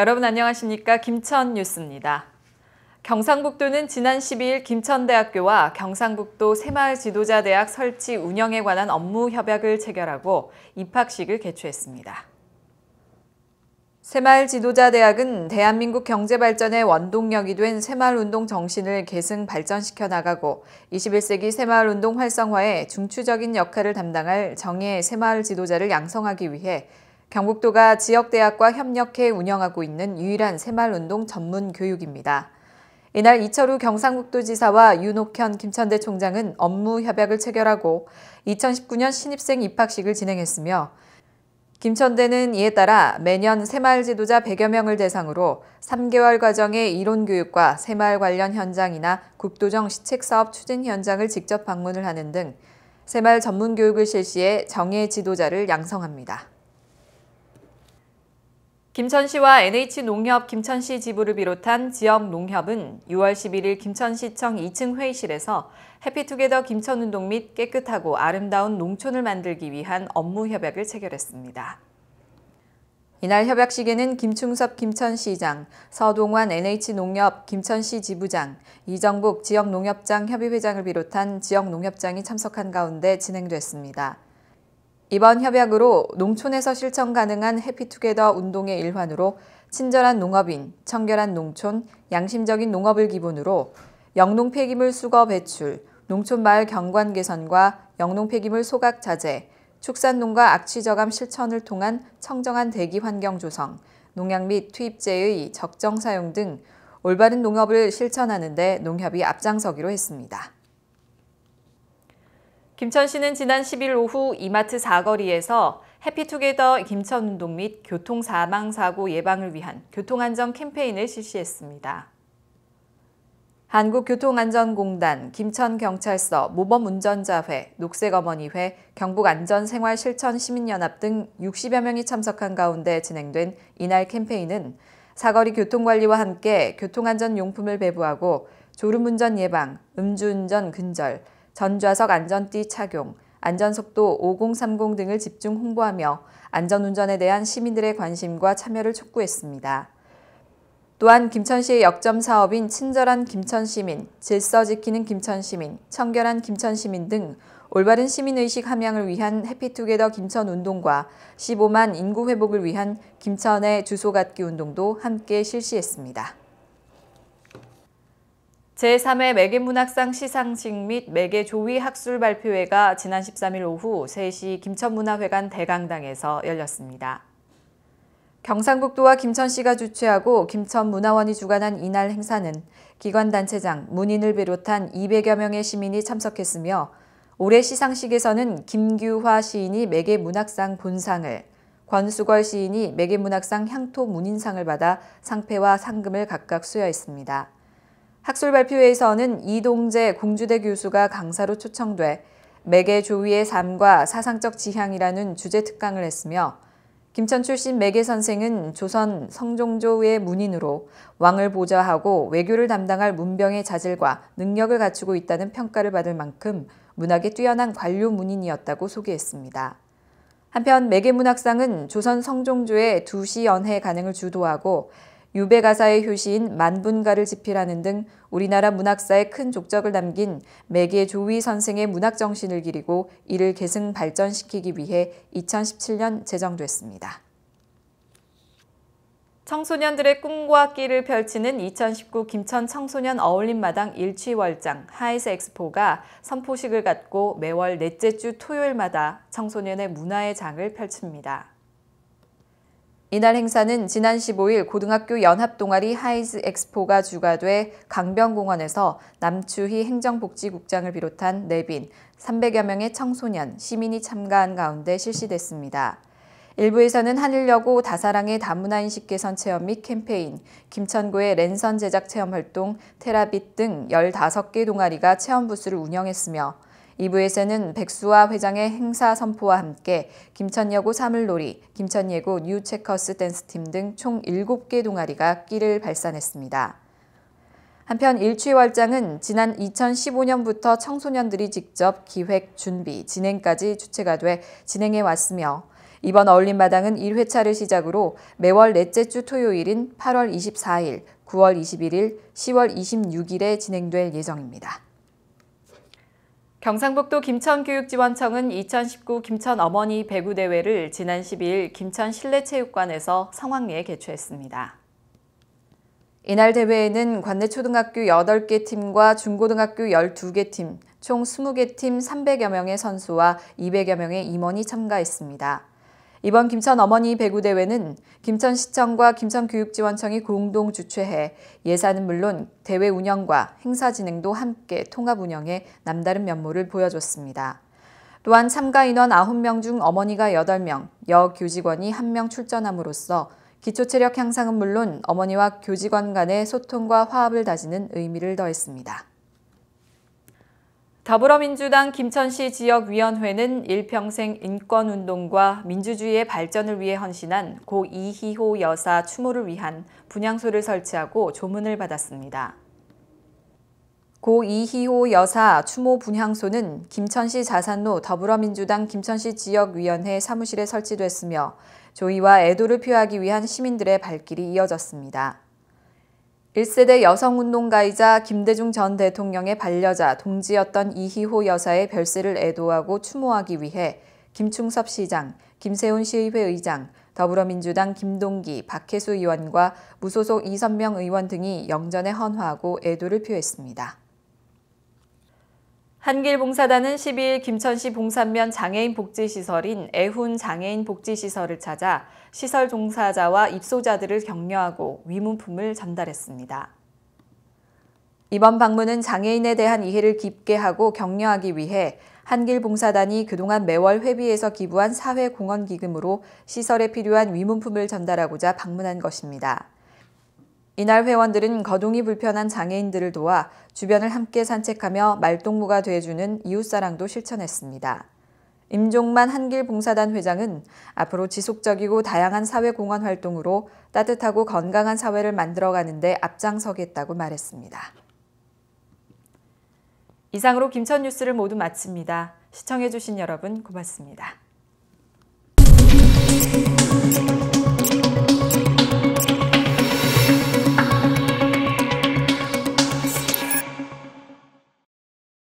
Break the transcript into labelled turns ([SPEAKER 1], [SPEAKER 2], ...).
[SPEAKER 1] 여러분 안녕하십니까? 김천 뉴스입니다. 경상북도는 지난 12일 김천대학교와 경상북도 새마을지도자대학 설치 운영에 관한 업무 협약을 체결하고 입학식을 개최했습니다. 새마을지도자대학은 대한민국 경제발전의 원동력이 된 새마을운동 정신을 계승 발전시켜 나가고 21세기 새마을운동 활성화에 중추적인 역할을 담당할 정예 새마을지도자를 양성하기 위해 경북도가 지역대학과 협력해 운영하고 있는 유일한 새마을운동 전문 교육입니다. 이날 이철우 경상북도지사와 윤옥현 김천대 총장은 업무 협약을 체결하고 2019년 신입생 입학식을 진행했으며 김천대는 이에 따라 매년 새마을지도자 100여 명을 대상으로 3개월 과정의 이론교육과 새마을 관련 현장이나 국도정 시책사업 추진 현장을 직접 방문을 하는 등 새마을 전문교육을 실시해 정예 지도자를 양성합니다. 김천시와 NH농협 김천시 지부를 비롯한 지역 농협은 6월 11일 김천시청 2층 회의실에서 해피투게더 김천운동 및 깨끗하고 아름다운 농촌을 만들기 위한 업무 협약을 체결했습니다. 이날 협약식에는 김충섭 김천시장, 서동환 NH농협 김천시 지부장, 이정복 지역농협장 협의회장을 비롯한 지역농협장이 참석한 가운데 진행됐습니다. 이번 협약으로 농촌에서 실천 가능한 해피투게더 운동의 일환으로 친절한 농업인, 청결한 농촌, 양심적인 농업을 기본으로 영농 폐기물 수거 배출, 농촌마을 경관 개선과 영농 폐기물 소각 자재, 축산농가 악취 저감 실천을 통한 청정한 대기 환경 조성, 농약 및 투입제의 적정 사용 등 올바른 농업을 실천하는 데 농협이 앞장서기로 했습니다. 김천시는 지난 10일 오후 이마트 사거리에서 해피투게더 김천운동 및 교통사망사고 예방을 위한 교통안전 캠페인을 실시했습니다. 한국교통안전공단, 김천경찰서, 모범운전자회, 녹색어머니회, 경북안전생활실천시민연합 등 60여 명이 참석한 가운데 진행된 이날 캠페인은 사거리 교통관리와 함께 교통안전용품을 배부하고 졸음운전 예방, 음주운전 근절, 전좌석 안전띠 착용, 안전속도 5030 등을 집중 홍보하며 안전운전에 대한 시민들의 관심과 참여를 촉구했습니다. 또한 김천시의 역점 사업인 친절한 김천시민, 질서 지키는 김천시민, 청결한 김천시민 등 올바른 시민의식 함양을 위한 해피투게더 김천운동과 15만 인구 회복을 위한 김천의 주소 갖기 운동도 함께 실시했습니다. 제3회 매개문학상 시상식 및 매개조위 학술 발표회가 지난 13일 오후 3시 김천문화회관 대강당에서 열렸습니다. 경상북도와 김천시가 주최하고 김천문화원이 주관한 이날 행사는 기관단체장, 문인을 비롯한 200여 명의 시민이 참석했으며 올해 시상식에서는 김규화 시인이 매개문학상 본상을, 권수걸 시인이 매개문학상 향토문인상을 받아 상패와 상금을 각각 수여했습니다. 학술 발표회에서는 이동재 공주대 교수가 강사로 초청돼 매개조위의 삶과 사상적 지향이라는 주제 특강을 했으며 김천 출신 매개 선생은 조선 성종조의 문인으로 왕을 보좌하고 외교를 담당할 문병의 자질과 능력을 갖추고 있다는 평가를 받을 만큼 문학에 뛰어난 관료 문인이었다고 소개했습니다. 한편 매개문학상은 조선 성종조의 두시 연해 간행을 주도하고 유배가사의 효시인 만분가를 집필하는 등 우리나라 문학사에 큰 족적을 남긴 매개조위 선생의 문학 정신을 기리고 이를 계승 발전시키기 위해 2017년 제정됐습니다. 청소년들의 꿈과 끼를 펼치는 2019 김천 청소년 어울림마당 일취월장 하이스 엑스포가 선포식을 갖고 매월 넷째 주 토요일마다 청소년의 문화의 장을 펼칩니다. 이날 행사는 지난 15일 고등학교 연합동아리 하이즈 엑스포가 주가돼 강변공원에서 남추희 행정복지국장을 비롯한 내빈 300여 명의 청소년, 시민이 참가한 가운데 실시됐습니다. 일부에서는 한일여고 다사랑의 다문화인식 개선 체험 및 캠페인, 김천고의 랜선 제작 체험 활동, 테라빗 등 15개 동아리가 체험 부스를 운영했으며 2부에서는 백수화 회장의 행사 선포와 함께 김천여고 사물놀이, 김천예고 뉴체커스 댄스팀 등 총 7개 동아리가 끼를 발산했습니다. 한편 일취월장은 지난 2015년부터 청소년들이 직접 기획, 준비, 진행까지 주체가 돼 진행해 왔으며 이번 어울림마당은 1회차를 시작으로 매월 넷째 주 토요일인 8월 24일, 9월 21일, 10월 26일에 진행될 예정입니다. 경상북도 김천교육지원청은 2019 김천 어머니 배구 대회를 지난 12일 김천 실내체육관에서 성황리에 개최했습니다. 이날 대회에는 관내 초등학교 8개 팀과 중고등학교 12개 팀, 총 20개 팀 300여 명의 선수와 200여 명의 임원이 참가했습니다. 이번 김천 어머니 배구 대회는 김천시청과 김천교육지원청이 공동 주최해 예산은 물론 대회 운영과 행사 진행도 함께 통합 운영해 남다른 면모를 보여줬습니다. 또한 참가 인원 9명 중 어머니가 8명, 여교직원이 1명 출전함으로써 기초체력 향상은 물론 어머니와 교직원 간의 소통과 화합을 다지는 의미를 더했습니다. 더불어민주당 김천시 지역위원회는 일평생 인권운동과 민주주의의 발전을 위해 헌신한 고 이희호 여사 추모를 위한 분향소를 설치하고 조문을 받았습니다. 고 이희호 여사 추모 분향소는 김천시 자산로 더불어민주당 김천시 지역위원회 사무실에 설치됐으며 조의와 애도를 표하기 위한 시민들의 발길이 이어졌습니다. 1세대 여성운동가이자 김대중 전 대통령의 반려자 동지였던 이희호 여사의 별세를 애도하고 추모하기 위해 김충섭 시장, 김세훈 시의회 의장, 더불어민주당 김동기, 박혜수 의원과 무소속 이선명 의원 등이 영전에 헌화하고 애도를 표했습니다. 한길봉사단은 12일 김천시 봉산면 장애인 복지시설인 애훈 장애인 복지시설을 찾아 시설 종사자와 입소자들을 격려하고 위문품을 전달했습니다. 이번 방문은 장애인에 대한 이해를 깊게 하고 격려하기 위해 한길봉사단이 그동안 매월 회비에서 기부한 사회공헌기금으로 시설에 필요한 위문품을 전달하고자 방문한 것입니다. 이날 회원들은 거동이 불편한 장애인들을 도와 주변을 함께 산책하며 말동무가 돼주는 이웃사랑도 실천했습니다. 임종만 한길봉사단 회장은 앞으로 지속적이고 다양한 사회공헌 활동으로 따뜻하고 건강한 사회를 만들어가는 데 앞장서겠다고 말했습니다. 이상으로 김천 뉴스를 모두 마칩니다. 시청해주신 여러분 고맙습니다.